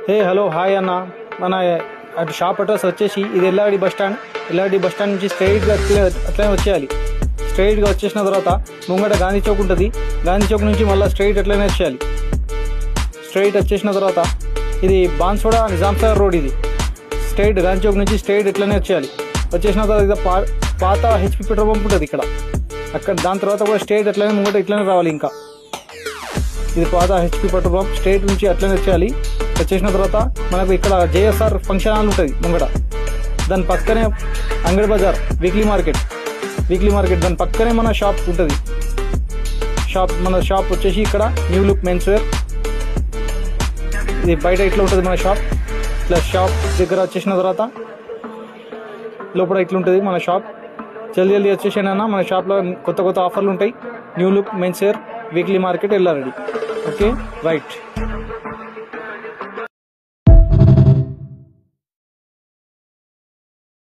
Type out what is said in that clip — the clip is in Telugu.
హే హలో హాయ్ అన్న. మన అటు షాప్ అడ్రస్ వచ్చేసి ఇది ఎల్లారెడ్డి బస్ స్టాండ్ నుంచి స్ట్రైట్గా అట్లనే వచ్చేయాలి. స్ట్రైట్గా వచ్చేసిన తర్వాత ముంగట గాంధీ చౌక్ ఉంటుంది. గాంధీ చౌక్ నుంచి మళ్ళీ స్ట్రైట్ అట్లనే వచ్చేయాలి. స్ట్రైట్ వచ్చేసిన తర్వాత ఇది బాన్సోడా నిజాం సాగర్ రోడ్. ఇది స్ట్రైట్ గాంధీ చౌక్ నుంచి స్ట్రైట్ ఇట్లనే వచ్చేయాలి. వచ్చేసిన తర్వాత ఇది పాత హెచ్పి పెట్రోల్ పంప్ ఉంటుంది ఇక్కడ. అక్కడ దాని తర్వాత కూడా స్ట్రైట్ అట్లనే ముంగట ఇట్లనే రావాలి. ఇంకా ఇది పాత హెచ్పి పెట్రోల్ పంప్. స్ట్రైట్ నుంచి అట్లనే వచ్చేయాలి. వచ్చేసిన తర్వాత మనకు ఇక్కడ జేఎస్ఆర్ ఫంక్షన్ హాల్ ఉంటుంది ముంగట. దాని పక్కనే అంగడి బజార్ వీక్లీ మార్కెట్ దాని పక్కనే మన షాప్ ఉంటుంది. మన షాప్ వచ్చేసి ఇక్కడ న్యూ లుక్ మెన్స్ వేర్. ఇది బయట ఇట్లా ఉంటుంది మన షాప్. ఇట్లా షాప్ దగ్గర వచ్చేసిన తర్వాత లోపల ఇట్లుంటుంది మన షాప్. జల్దీ వచ్చేసానన్నా. మన షాప్లో కొత్త ఆఫర్లు ఉంటాయి. New look men's wear weekly market Yellareddy. Okay right.